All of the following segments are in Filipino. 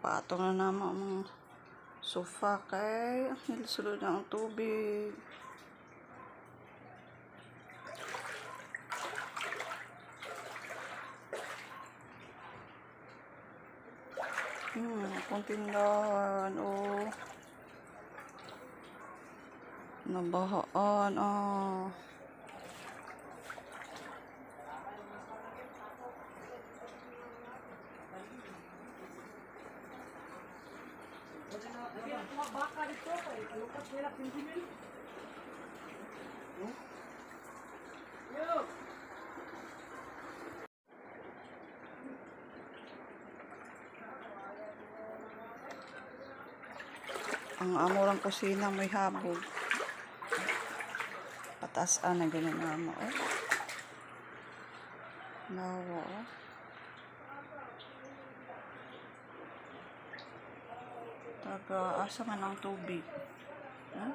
Patong na naman ang sofa kay nilisulod na ang tubig. Akong tindahan, oh. Nabahaan, ah. Ang amurang kusina may habog. Patasaan na ganun na mo, oh. Nawa, oh. Taga, asa man ang tubig? Huh?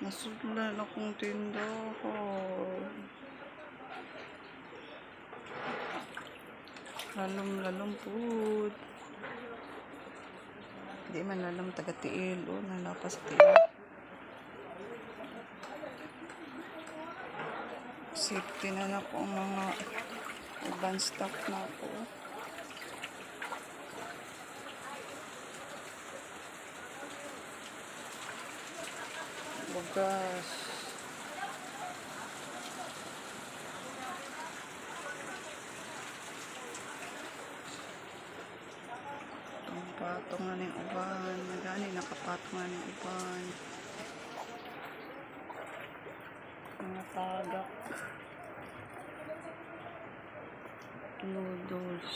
Nasudlan akong tindahan. Lalom po. Di man lalom taga-tiil, oh. Nalapas tiil. Safety na na po ang mga urban stock na po. Bugas. Patong na ng uban. Nagani nakapatong na ng uban. Mga tagak. Noodles.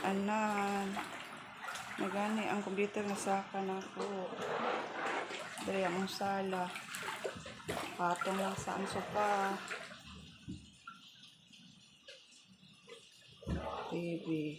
Kanan. Nagani ang computer na saka na ko. Dari ang sala. Patong lang sa ang sofa. TV.